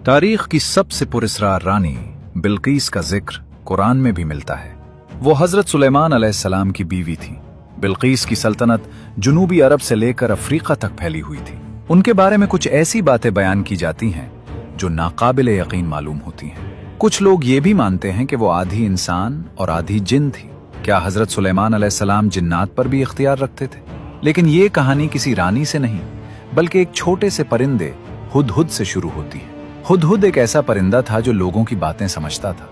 तारीख की सबसे पुरस्कार रानी बिल्कीस का जिक्र कुरान में भी मिलता है। वो हजरत सुलेमान अलैहिस्सलाम की बीवी थी। बिल्कीस की सल्तनत जुनूबी अरब से लेकर अफ्रीका तक फैली हुई थी। उनके बारे में कुछ ऐसी बातें बयान की जाती हैं जो नाकाबिले यकीन मालूम होती हैं। कुछ लोग ये भी मानते हैं कि वो आधी इंसान और आधी जिन थी। क्या हजरत सुलेमान अलैहिस्सलाम जिन्नात पर भी इख्तियार रखते थे? लेकिन ये कहानी किसी रानी से नहीं बल्कि एक छोटे से परिंदे हुदहुद से शुरू होती है। हुदहुद एक ऐसा परिंदा था जो लोगों की बातें समझता था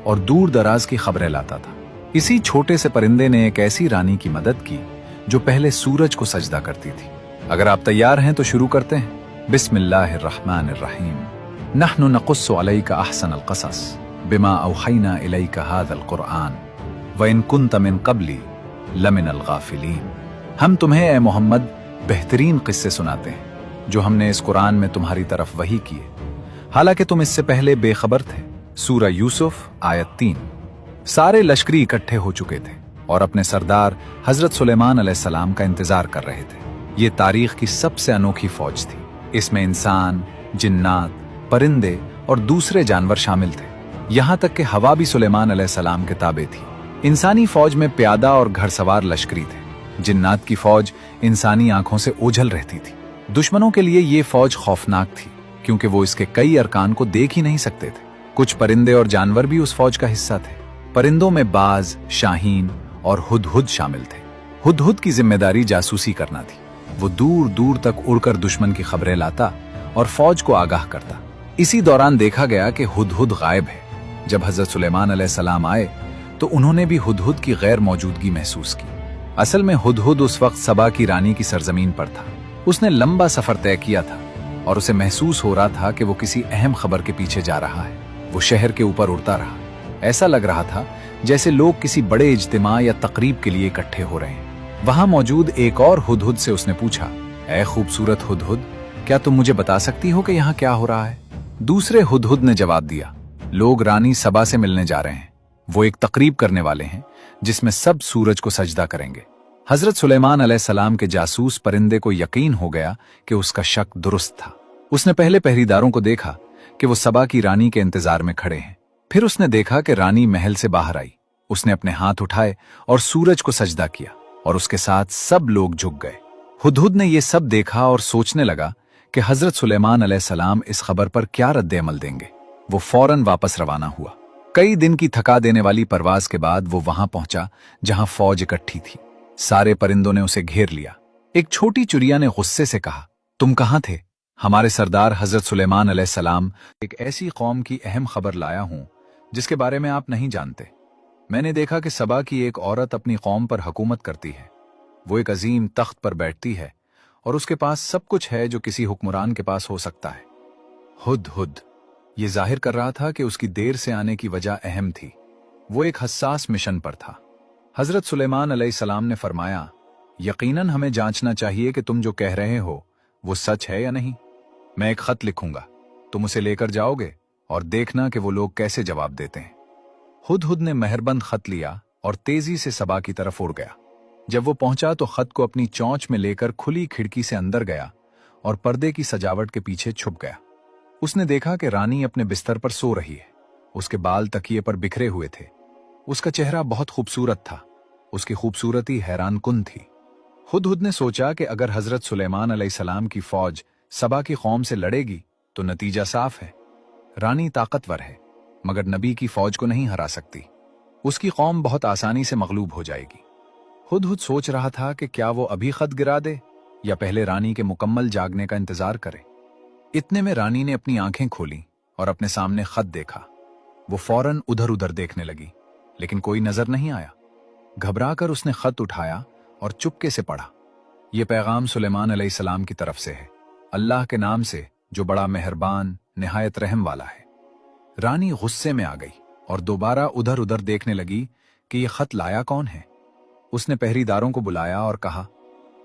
और दूर दराज की खबरें लाता था। इसी छोटे से परिंदे ने एक ऐसी रानी की मदद की जो पहले सूरज को सजदा करती थी। अगर आप तैयार हैं तो शुरू करते हैं। बिस्मिल्लाहिर्रहमानिर्रहीम। नहनु नकुस्सु अलैका अहसनल क़सस बिमा औहैना इलैका हाज़ल क़ुरआन व इन कुन्त मिन क़ब्ली लमिनल गाफ़िलीन। हम तुम्हें ए मोहम्मद बेहतरीन किस्से सुनाते हैं जो हमने इस कुरान में तुम्हारी तरफ वही किए, हालांकि तुम इससे पहले बेखबर थे। सूरह यूसुफ आयत 3। सारे लश्करी इकट्ठे हो चुके थे और अपने सरदार हजरत सुलेमान अलैहिस्सलाम का इंतजार कर रहे थे। ये तारीख की सबसे अनोखी फौज थी। इसमें इंसान, जिन्नात, परिंदे और दूसरे जानवर शामिल थे। यहां तक कि हवा भी सुलेमान अलैहिस्सलाम के ताबे थी। इंसानी फौज में प्यादा और घड़सवार लश्करी थे। जिन्नात की फौज इंसानी आंखों से ओझल रहती थी। दुश्मनों के लिए ये फौज खौफनाक थी क्योंकि वो इसके कई अरकान को देख ही नहीं सकते थे। कुछ परिंदे और जानवर भी उस फौज का हिस्सा थे। परिंदों में बाज, शाहीन और हुदहुद शामिल थे। हुदहुद की जिम्मेदारी जासूसी करना थी। वो दूर दूर तक उड़कर दुश्मन की खबरें लाता और फौज को आगाह करता। इसी दौरान देखा गया कि हुदहुद गायब है। जब हजरत सुलेमान अलैहिस्सलाम आए तो उन्होंने भी हुदहुद की गैर मौजूदगी महसूस की। असल में हुदहुद उस वक्त सबा की रानी की सरजमीन पर था। उसने लंबा सफर तय किया था और उसे महसूस हो रहा था कि वो किसी अहम खबर के पीछे जा रहा है। वो शहर के ऊपर उड़ता रहा। ऐसा लग रहा था जैसे लोग किसी बड़े इज्तिमा या तकरीब के लिए इकट्ठे हो रहे हैं। वहां मौजूद एक और हुदहुद से उसने पूछा, ऐ खूबसूरत हुदहुद, क्या तुम मुझे बता सकती हो कि यहाँ क्या हो रहा है? दूसरे हुदहुद ने जवाब दिया, लोग रानी सबा से मिलने जा रहे हैं। वो एक तकरीब करने वाले हैं जिसमें सब सूरज को सजदा करेंगे। हजरत सुलेमान अलैहिस्सलाम के जासूस परिंदे को यकीन हो गया कि उसका शक दुरुस्त था। उसने पहले पहरेदारों को देखा कि वो सबा की रानी के इंतजार में खड़े हैं। फिर उसने देखा कि रानी महल से बाहर आई। उसने अपने हाथ उठाए और सूरज को सजदा किया और उसके साथ सब लोग झुक गए। हुदहुद ने यह सब देखा और सोचने लगा कि हजरत सुलेमान अलैहिस्सलाम इस खबर पर क्या रद्द अमल देंगे। वो फौरन वापस रवाना हुआ। कई दिन की थका देने वाली परवाज के बाद वो वहां पहुंचा जहां फौज इकट्ठी थी। सारे परिंदों ने उसे घेर लिया। एक छोटी चुरिया ने गुस्से से कहा, तुम कहां थे? हमारे सरदार हजरत सुलेमान अलैहिस्सलाम एक ऐसी कौम की अहम खबर लाया हूं जिसके बारे में आप नहीं जानते। मैंने देखा कि सबा की एक औरत अपनी कौम पर हुकूमत करती है। वो एक अजीम तख्त पर बैठती है और उसके पास सब कुछ है जो किसी हुक्मरान के पास हो सकता है। हुदहुद ये जाहिर कर रहा था कि उसकी देर से आने की वजह अहम थी। वो एक हसास मिशन पर था। हजरत सुलेमान अलैहिस्सलाम ने फरमाया, यकीनन हमें जांचना चाहिए कि तुम जो कह रहे हो वो सच है या नहीं। मैं एक खत लिखूंगा, तुम उसे लेकर जाओगे और देखना कि वो लोग कैसे जवाब देते हैं। हुदहुद ने मेहरबंद खत लिया और तेजी से सबा की तरफ उड़ गया। जब वो पहुंचा तो खत को अपनी चोंच में लेकर खुली खिड़की से अंदर गया और पर्दे की सजावट के पीछे छुप गया। उसने देखा कि रानी अपने बिस्तर पर सो रही है। उसके बाल तकिए पर बिखरे हुए थे। उसका चेहरा बहुत खूबसूरत था। उसकी खूबसूरती हैरान कुन थी। हुदहुद ने सोचा कि अगर हजरत सुलेमान अलैहिस्सलाम की फौज सबा की कौम से लड़ेगी तो नतीजा साफ है। रानी ताकतवर है मगर नबी की फौज को नहीं हरा सकती। उसकी कौम बहुत आसानी से मगलूब हो जाएगी। हुदहुद सोच रहा था कि क्या वो अभी खत गिरा दे या पहले रानी के मुकम्मल जागने का इंतजार करे। इतने में रानी ने अपनी आंखें खोली और अपने सामने खत देखा। वो फौरन उधर उधर देखने लगी लेकिन कोई नजर नहीं आया। घबराकर उसने खत उठाया और चुपके से पढ़ा। यह पैगाम सुलेमान अलैहिस्सलाम की तरफ से है, अल्लाह के नाम से जो बड़ा मेहरबान निहायत रहम वाला है। रानी गुस्से में आ गई और दोबारा उधर उधर देखने लगी कि यह खत लाया कौन है। उसने पहरेदारों को बुलाया और कहा,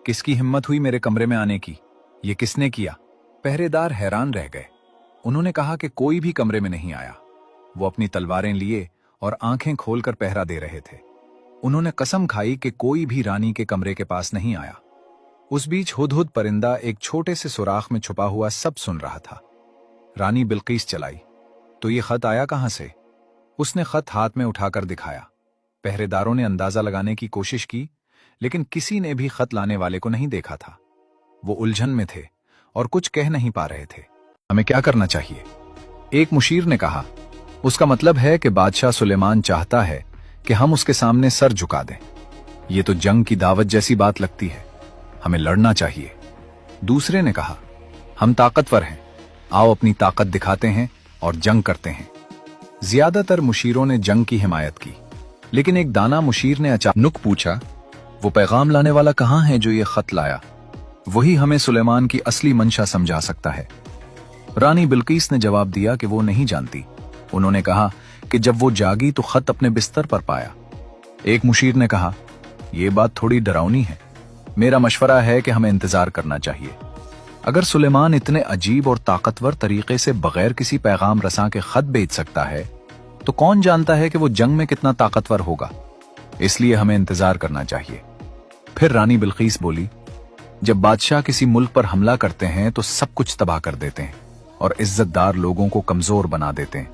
किसकी हिम्मत हुई मेरे कमरे में आने की? ये किसने किया? पहरेदार हैरान रह गए। उन्होंने कहा कि कोई भी कमरे में नहीं आया। वो अपनी तलवारें लिए और आंखें खोलकर पहरा दे रहे थे। उन्होंने कसम खाई कि कोई भी रानी के कमरे के पास नहीं आया। उस बीच हुदहुद परिंदा एक छोटे से सुराख में छुपा हुआ सब सुन रहा था। रानी बिल्कीस चलाई। तो ये खत आया कहां से? उसने खत हाथ में उठाकर दिखाया। पहरेदारों ने अंदाजा लगाने की कोशिश की, लेकिन किसी ने भी खत लाने वाले को नहीं देखा था। वो उलझन में थे और कुछ कह नहीं पा रहे थे। हमें क्या करना चाहिए? एक मुशीर ने कहा। उसका मतलब है कि बादशाह सुलेमान चाहता है कि हम उसके सामने सर झुका दें। ये तो जंग की दावत जैसी बात लगती है, हमें लड़ना चाहिए। दूसरे ने कहा, हम ताकतवर हैं, आओ अपनी ताकत दिखाते हैं और जंग करते हैं। ज्यादातर मुशीरों ने जंग की हिमायत की, लेकिन एक दाना मुशीर ने अचानक पूछा, वो पैगाम लाने वाला कहां है जो ये खत लाया? वही हमें सुलेमान की असली मंशा समझा सकता है। रानी बिल्कीस ने जवाब दिया कि वो नहीं जानती। उन्होंने कहा कि जब वो जागी तो खत अपने बिस्तर पर पाया। एक मुशीर ने कहा, यह बात थोड़ी डरावनी है, मेरा मशवरा है कि हमें इंतजार करना चाहिए। अगर सुलेमान इतने अजीब और ताकतवर तरीके से बगैर किसी पैगाम रसां के खत भेज सकता है, तो कौन जानता है कि वो जंग में कितना ताकतवर होगा। इसलिए हमें इंतजार करना चाहिए। फिर रानी बिल्कीस बोली, जब बादशाह किसी मुल्क पर हमला करते हैं तो सब कुछ तबाह कर देते हैं और इज्जतदार लोगों को कमजोर बना देते हैं।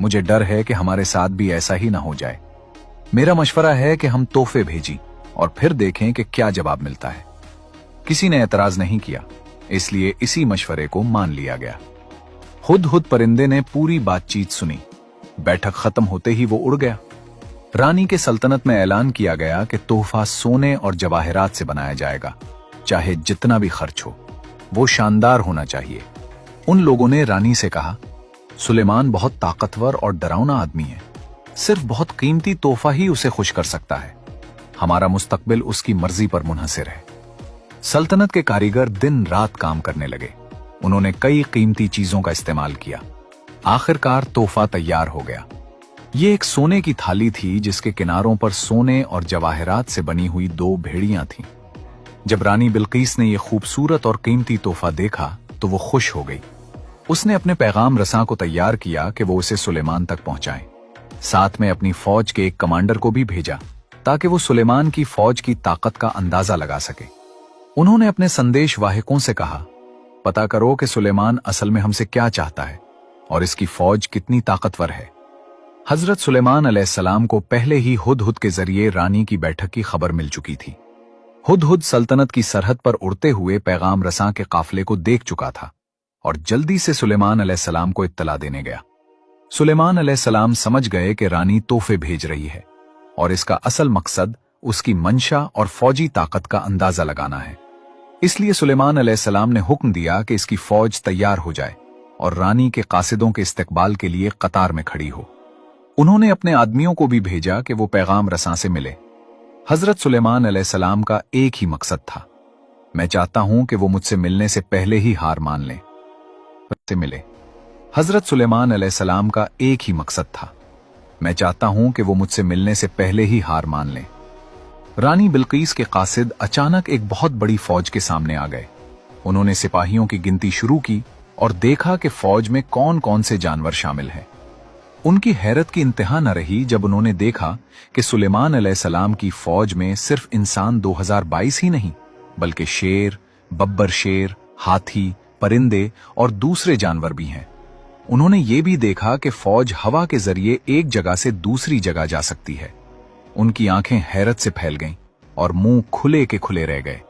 मुझे डर है कि हमारे साथ भी ऐसा ही ना हो जाए। मेरा मशवरा है कि हम तोहफे भेजें और फिर देखें कि क्या जवाब मिलता है। किसी ने एतराज नहीं किया, इसलिए इसी मशवरे को मान लिया गया। हुदहुद परिंदे ने पूरी बातचीत सुनी। बैठक खत्म होते ही वो उड़ गया। रानी के सल्तनत में ऐलान किया गया कि तोहफा सोने और जवाहरात से बनाया जाएगा, चाहे जितना भी खर्च हो, वो शानदार होना चाहिए। उन लोगों ने रानी से कहा, सुलेमान बहुत ताकतवर और डरावना आदमी है, सिर्फ बहुत कीमती तोहफा ही उसे खुश कर सकता है। हमारा मुस्तकबिल उसकी मर्जी पर मुनहसिर है। सल्तनत के कारीगर दिन रात काम करने लगे। उन्होंने कई कीमती चीजों का इस्तेमाल किया। आखिरकार तोहफा तैयार हो गया। ये एक सोने की थाली थी जिसके किनारों पर सोने और जवाहरात से बनी हुई 2 भेड़ियां थीं। जब रानी बिल्कीस ने यह खूबसूरत और कीमती तोहफा देखा तो वो खुश हो गई। उसने अपने पैगाम रसां को तैयार किया कि वो उसे सुलेमान तक पहुंचाएं। साथ में अपनी फौज के एक कमांडर को भी भेजा ताकि वो सुलेमान की फौज की ताकत का अंदाजा लगा सके। उन्होंने अपने संदेश वाहकों से कहा, पता करो कि सुलेमान असल में हमसे क्या चाहता है और इसकी फौज कितनी ताकतवर है। हजरत सुलेमान अलैहिस्सलाम को पहले ही हुदहुद के जरिए रानी की बैठक की खबर मिल चुकी थी। हुदहुद सल्तनत की सरहद पर उड़ते हुए पैगाम रसां के काफिले को देख चुका था और जल्दी से सुलेमान अलैहिस्सलाम को इत्तला देने गया। सुलेमान अलैहिस्सलाम समझ गए कि रानी तोहफे भेज रही है और इसका असल मकसद उसकी मंशा और फौजी ताकत का अंदाजा लगाना है। इसलिए सुलेमान अलैहिस्सलाम ने हुक्म दिया कि इसकी फौज तैयार हो जाए और रानी के कासिदों के इस्तकबाल के लिए कतार में खड़ी हो। उन्होंने अपने आदमियों को भी भेजा कि वो पैगाम रसां से मिले। हजरत सुलेमान अलैहिस्सलाम का एक ही मकसद था, मैं चाहता हूं कि वो मुझसे मिलने से पहले ही हार मान लें। से मिले। हजरत सुलेमान अलैहिस्सलाम का एक ही मकसद था, मैं चाहता हूं कि वो मुझसे मिलने से पहले ही हार मान लें। रानी बिल्कीस के कासिद अचानक एक बहुत बड़ी फौज के सामने आ गए। उन्होंने सिपाहियों की गिनती शुरू की और देखा कि फौज में कौन कौन से जानवर शामिल हैं। उनकी हैरत की इंतहा न रही जब उन्होंने देखा कि सुलेमान अलैहिस्सलाम की फौज में सिर्फ इंसान 2022 ही नहीं, बल्कि शेर, बब्बर शेर, हाथी, परिंदे और दूसरे जानवर भी हैं। उन्होंने ये भी देखा कि फौज हवा के जरिए एक जगह से दूसरी जगह जा सकती है। उनकी आंखें हैरत से फैल गईं और मुंह खुले के खुले रह गए।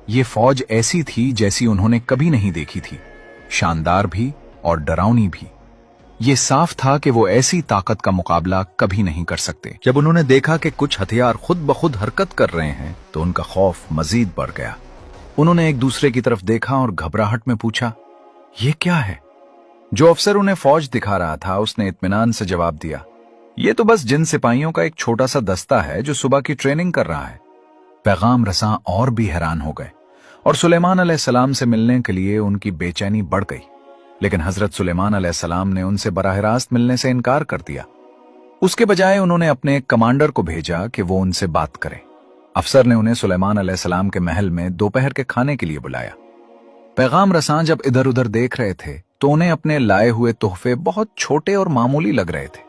ये फौज ऐसी थी जैसी उन्होंने कभी नहीं देखी थी, शानदार भी और डरावनी भी। ये साफ था कि वो ऐसी ताकत का मुकाबला कभी नहीं कर सकते। जब उन्होंने देखा कि कुछ हथियार खुद ब खुद हरकत कर रहे हैं तो उनका खौफ मजीद बढ़ गया। उन्होंने एक दूसरे की तरफ देखा और घबराहट में पूछा, ये क्या है? जो अफसर उन्हें फौज दिखा रहा था उसने इत्मीनान से जवाब दिया, ये तो बस जिन सिपाहियों का एक छोटा सा दस्ता है जो सुबह की ट्रेनिंग कर रहा है। पैगाम रसां और भी हैरान हो गए और सुलेमान अलैहिस्सलाम से मिलने के लिए उनकी बेचैनी बढ़ गई, लेकिन हजरत सुलेमान अलैहिस्सलाम ने उनसे बराह रास्त मिलने से इनकार कर दिया। उसके बजाय उन्होंने अपने एक कमांडर को भेजा कि वो उनसे बात करे। अफसर ने उन्हें सुलेमान अलैहिस्सलाम के महल में दोपहर के खाने के लिए बुलाया। पैगाम रसां जब इधर उधर देख रहे थे तो उन्हें अपने लाए हुए तोहफे बहुत छोटे और मामूली लग रहे थे।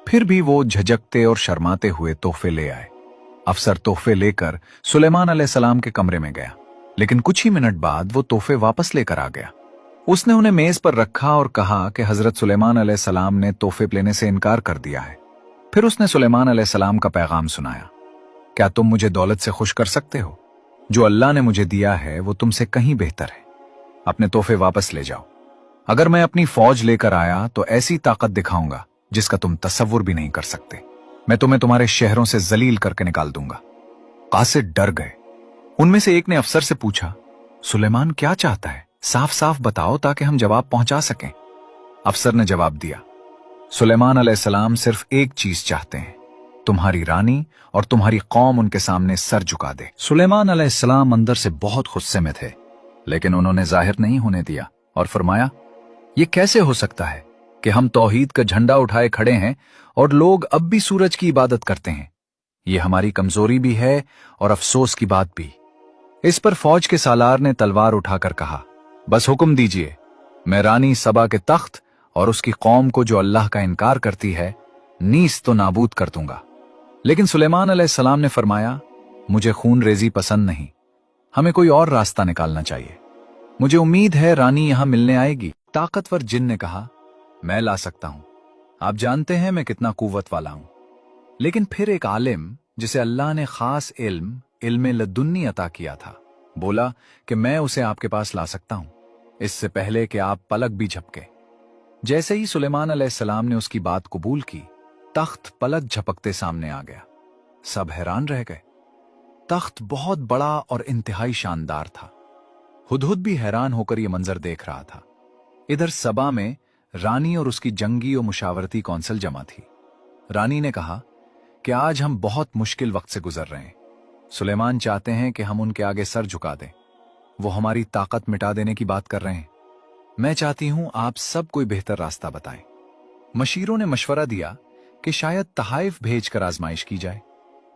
फिर भी वो झिझकते और शर्माते हुए तोहफे ले आए। अफसर तोहफे लेकर सुलेमान अलैहिस्सलाम के कमरे में गया, लेकिन कुछ ही मिनट बाद वो तोहफे वापस लेकर आ गया। उसने उन्हें मेज पर रखा और कहा कि हजरत सुलेमान अलैहिस्सलाम ने तोहफे लेने से इनकार कर दिया है। फिर उसने सुलेमान अलैहिस्सलाम का पैगाम सुनाया, क्या तुम मुझे दौलत से खुश कर सकते हो? जो अल्लाह ने मुझे दिया है वो तुमसे कहीं बेहतर है। अपने तोहफे वापस ले जाओ। अगर मैं अपनी फौज लेकर आया तो ऐसी ताकत दिखाऊंगा जिसका तुम तसव्वुर भी नहीं कर सकते। मैं तुम्हें तुम्हारे शहरों से जलील करके निकाल दूंगा। कासिद डर गए। उनमें से एक ने अफसर से पूछा, सुलेमान क्या चाहता है? साफ साफ बताओ ताकि हम जवाब पहुंचा सकें। अफसर ने जवाब दिया, सुलेमान अलैहिस्सलाम सिर्फ एक चीज चाहते हैं, तुम्हारी रानी और तुम्हारी कौम उनके सामने सर झुका दे। सुलेमान अलैहिस्सलाम अंदर से बहुत गुस्से में थे, लेकिन उन्होंने जाहिर नहीं होने दिया और फरमाया, ये कैसे हो सकता है कि हम तौहीद का झंडा उठाए खड़े हैं और लोग अब भी सूरज की इबादत करते हैं। ये हमारी कमजोरी भी है और अफसोस की बात भी। इस पर फौज के सालार ने तलवार उठाकर कहा, बस हुक्म दीजिए, मैं रानी सबा के तख्त और उसकी कौम को जो अल्लाह का इनकार करती है नीस तो नाबूद कर दूंगा। लेकिन सुलेमान अलैहिस्सलाम ने फरमाया, मुझे खून रेजी पसंद नहीं, हमें कोई और रास्ता निकालना चाहिए। मुझे उम्मीद है रानी यहां मिलने आएगी। ताकतवर जिन ने कहा, मैं ला सकता हूं, आप जानते हैं मैं कितना कुव्वत वाला हूं। लेकिन फिर एक आलिम जिसे अल्लाह ने खास इल्म लदुन्नी अता किया था, बोला कि मैं उसे आपके पास ला सकता हूं, इससे पहले कि आप पलक भी झपके। जैसे ही सुलेमान अलैहिस्सलाम ने उसकी बात कबूल की, तख्त पलक झपकते सामने आ गया। सब हैरान रह गए। तख्त बहुत बड़ा और इंतहाई शानदार था। हुदहुद भी हैरान होकर यह मंजर देख रहा था। इधर सबा में रानी और उसकी जंगी और मुशावरती कौंसिल जमा थी। रानी ने कहा कि आज हम बहुत मुश्किल वक्त से गुजर रहे हैं। सुलेमान चाहते हैं कि हम उनके आगे सर झुका दें। वो हमारी ताकत मिटा देने की बात कर रहे हैं। मैं चाहती हूं आप सब कोई बेहतर रास्ता बताएं। मशीरों ने मशवरा दिया कि शायद तहाइफ भेजकर आजमाइश की जाए,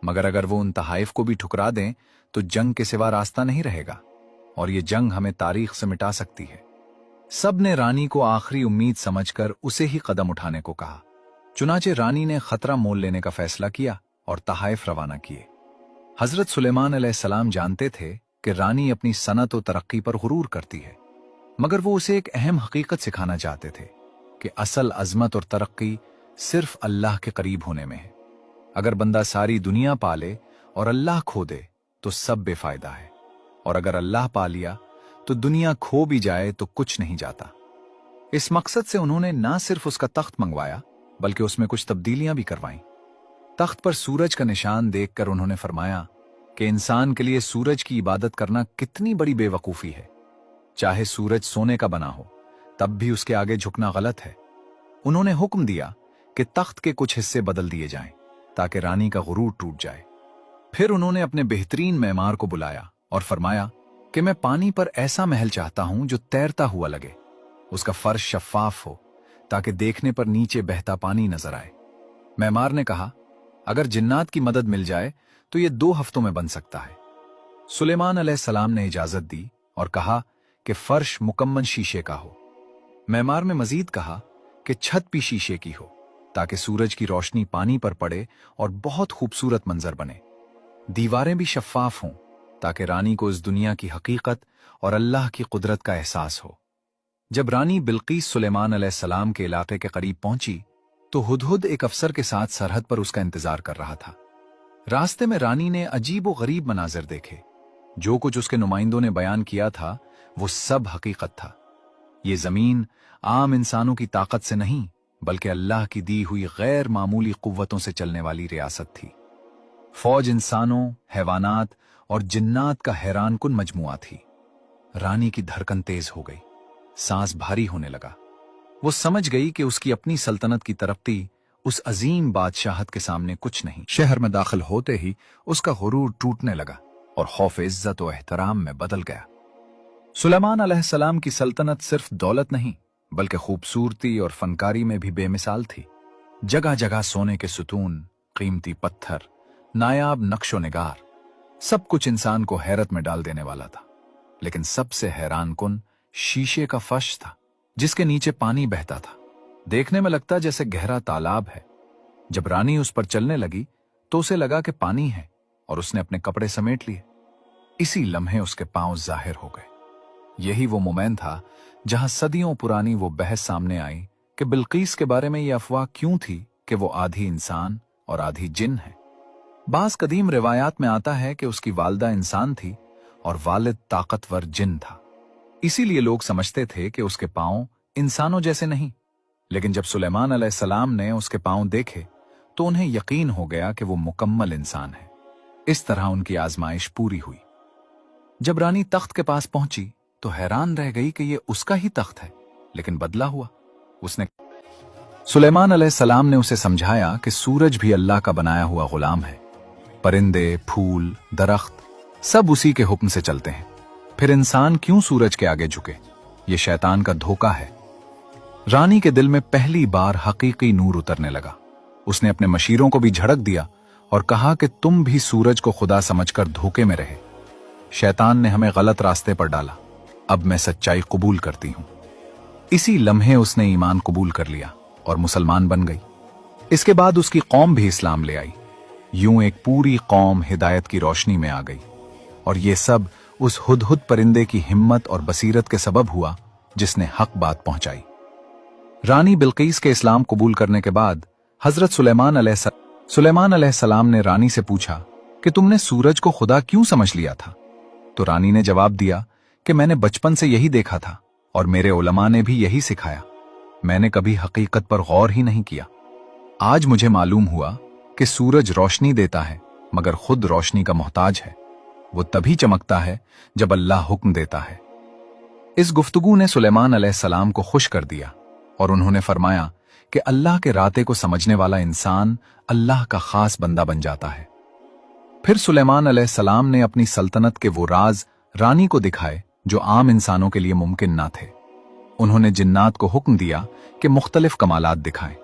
मगर अगर वो उन तहाइफ को भी ठुकरा दें तो जंग के सिवा रास्ता नहीं रहेगा और ये जंग हमें तारीख से मिटा सकती है। सब ने रानी को आखिरी उम्मीद समझकर उसे ही कदम उठाने को कहा। चुनाचे रानी ने खतरा मोल लेने का फैसला किया और तहाइफ रवाना किए। हजरत सुलेमान अलैहिस्सलाम जानते थे कि रानी अपनी सनत और तरक्की पर गुरूर करती है, मगर वो उसे एक अहम हकीकत सिखाना चाहते थे कि असल अजमत और तरक्की सिर्फ अल्लाह के करीब होने में है। अगर बंदा सारी दुनिया पाले और अल्लाह खो दे तो सब बेफायदा है, और अगर अल्लाह पा लिया तो दुनिया खो भी जाए तो कुछ नहीं जाता। इस मकसद से उन्होंने ना सिर्फ उसका तख्त मंगवाया बल्कि उसमें कुछ तब्दीलियां भी करवाईं। तख्त पर सूरज का निशान देखकर उन्होंने फरमाया कि इंसान के लिए सूरज की इबादत करना कितनी बड़ी बेवकूफी है। चाहे सूरज सोने का बना हो तब भी उसके आगे झुकना गलत है। उन्होंने हुक्म दिया कि तख्त के कुछ हिस्से बदल दिए जाएं ताकि रानी का गुरूर टूट जाए। फिर उन्होंने अपने बेहतरीन मेमार को बुलाया और फरमाया कि मैं पानी पर ऐसा महल चाहता हूं जो तैरता हुआ लगे, उसका फर्श शफाफ हो ताकि देखने पर नीचे बहता पानी नजर आए। मेमार ने कहा, अगर जिन्नात की मदद मिल जाए तो यह 2 हफ्तों में बन सकता है। सुलेमान अलैहिस्सलाम ने इजाजत दी और कहा कि फर्श मुकम्मल शीशे का हो। मेमार ने मजीद कहा कि छत भी शीशे की हो ताकि सूरज की रोशनी पानी पर पड़े और बहुत खूबसूरत मंजर बने। दीवारें भी शफाफ हों ताकि रानी को इस दुनिया की हकीकत और अल्लाह की कुदरत का एहसास हो। जब रानी बिल्कीस सुलेमान अलैहिस्सलाम के इलाके के करीब पहुंची तो हुदहुद एक अफसर के साथ सरहद पर उसका इंतजार कर रहा था। रास्ते में रानी ने अजीब व गरीब मनाजिर देखे। जो कुछ उसके नुमाइंदों ने बयान किया था वो सब हकीकत था। ये जमीन आम इंसानों की ताकत से नहीं बल्कि अल्लाह की दी हुई गैर मामूली कुव्वतों से चलने वाली रियासत थी। फौज इंसानों, हैवानात और जिन्नात का हैरानकुन मजमुआ थी। रानी की धड़कन तेज हो गई, सांस भारी होने लगा। वो समझ गई कि उसकी अपनी सल्तनत की तरक्की उस अजीम बादशाहत के सामने कुछ नहीं। शहर में दाखिल होते ही उसका गुरूर टूटने लगा और खौफ इज्जत और एहतराम में बदल गया। सुलेमान अलैहिस्सलाम की सल्तनत सिर्फ दौलत नहीं बल्कि खूबसूरती और फनकारी में भी बेमिसाल थी। जगह जगह सोने के सुतून, कीमती पत्थर, नायाब नक्शो निगार, सब कुछ इंसान को हैरत में डाल देने वाला था। लेकिन सबसे हैरानकुन शीशे का फर्श था जिसके नीचे पानी बहता था। देखने में लगता जैसे गहरा तालाब है। जब रानी उस पर चलने लगी तो उसे लगा कि पानी है और उसने अपने कपड़े समेट लिए। इसी लम्हे उसके पांव जाहिर हो गए। यही वो मोमेंट था जहां सदियों पुरानी वो बहस सामने आई कि बिल्कीस के बारे में ये अफवाह क्यों थी कि वो आधी इंसान और आधी जिन है। बास कदीम रिवायात में आता है कि उसकी वालदा इंसान थी और वालिद ताकतवर जिन था, इसीलिए लोग समझते थे कि उसके पांव इंसानों जैसे नहीं। लेकिन जब सुलेमान अलैहिस्सलाम ने उसके पांव देखे तो उन्हें यकीन हो गया कि वो मुकम्मल इंसान है। इस तरह उनकी आजमाइश पूरी हुई। जब रानी तख्त के पास पहुंची तो हैरान रह गई कि ये उसका ही तख्त है, लेकिन बदला हुआ। उसने सुलेमान अलैहिस्सलाम ने उसे समझाया कि सूरज भी अल्लाह का बनाया हुआ गुलाम है। परिंदे, फूल, दरख्त सब उसी के हुक्म से चलते हैं। फिर इंसान क्यों सूरज के आगे झुके? ये शैतान का धोखा है। रानी के दिल में पहली बार हकीकी नूर उतरने लगा। उसने अपने मशीरों को भी झड़क दिया और कहा कि तुम भी सूरज को खुदा समझकर धोखे में रहे। शैतान ने हमें गलत रास्ते पर डाला, अब मैं सच्चाई कबूल करती हूं। इसी लम्हे उसने ईमान कबूल कर लिया और मुसलमान बन गई। इसके बाद उसकी कौम भी इस्लाम ले आई। यूं एक पूरी कौम हिदायत की रोशनी में आ गई। और ये सब उस हुदहुद परिंदे की हिम्मत और बसीरत के सबब हुआ जिसने हक बात पहुंचाई। रानी बिल्कीस के इस्लाम कबूल करने के बाद हजरत सुलेमान अलैहिस्सलाम ने रानी से पूछा कि तुमने सूरज को खुदा क्यों समझ लिया था? तो रानी ने जवाब दिया कि मैंने बचपन से यही देखा था और मेरे उलमा ने भी यही सिखाया। मैंने कभी हकीकत पर गौर ही नहीं किया। आज मुझे मालूम हुआ कि सूरज रोशनी देता है मगर खुद रोशनी का मोहताज है। वो तभी चमकता है जब अल्लाह हुक्म देता है। इस गुफ्तगू ने सुलेमान अलैहिस्सलाम को खुश कर दिया और उन्होंने फरमाया कि अल्लाह के राते को समझने वाला इंसान अल्लाह का खास बंदा बन जाता है। फिर सुलेमान अलैहिस्सलाम ने अपनी सल्तनत के वो राज रानी को दिखाए जो आम इंसानों के लिए मुमकिन ना थे। उन्होंने जिन्नात को हुक्म दिया कि मुख्तलिफ कमालात दिखाएं।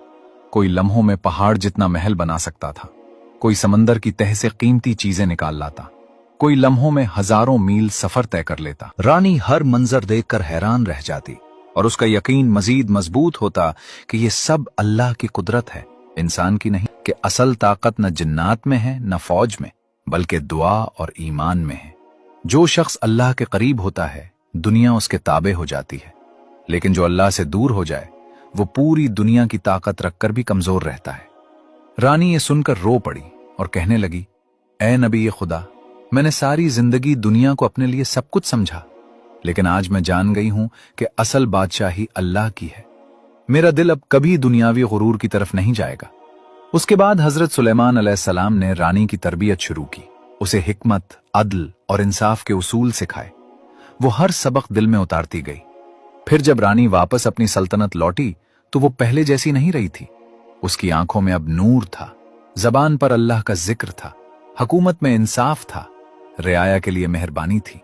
कोई लम्हों में पहाड़ जितना महल बना सकता था, कोई समंदर की तह से कीमती चीजें निकाल लाता, कोई लम्हों में हजारों मील सफर तय कर लेता। रानी हर मंजर देखकर हैरान रह जाती और उसका यकीन मजीद मजबूत होता कि ये सब अल्लाह की कुदरत है, इंसान की नहीं। कि असल ताकत न जिन्नात में है न फौज में, बल्कि दुआ और ईमान में है। जो शख्स अल्लाह के करीब होता है दुनिया उसके ताबे हो जाती है, लेकिन जो अल्लाह से दूर हो जाए वो पूरी दुनिया की ताकत रखकर भी कमजोर रहता है। रानी ये सुनकर रो पड़ी और कहने लगी, ए नबी खुदा, मैंने सारी जिंदगी दुनिया को अपने लिए सब कुछ समझा, लेकिन आज मैं जान गई हूं कि असल बादशाही अल्लाह की है। मेरा दिल अब कभी दुनियावी गुरूर की तरफ नहीं जाएगा। उसके बाद हजरत सुलेमान अलैहिस्सलाम ने रानी की तरबियत शुरू की। उसे हिकमत, अदल और इंसाफ के उसूल सिखाए। वो हर सबक दिल में उतारती गई। फिर जब रानी वापस अपनी सल्तनत लौटी तो वो पहले जैसी नहीं रही थी। उसकी आंखों में अब नूर था, जबान पर अल्लाह का जिक्र था, हुकूमत में इंसाफ था, रियाया के लिए मेहरबानी थी।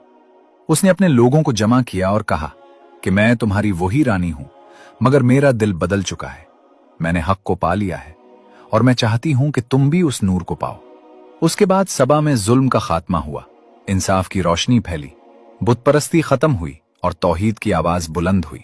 उसने अपने लोगों को जमा किया और कहा कि मैं तुम्हारी वही रानी हूं, मगर मेरा दिल बदल चुका है। मैंने हक को पा लिया है और मैं चाहती हूं कि तुम भी उस नूर को पाओ। उसके बाद सबा में जुल्म का खात्मा हुआ, इंसाफ की रोशनी फैली, बुत परस्ती खत्म हुई और तौहीद की आवाज बुलंद हुई।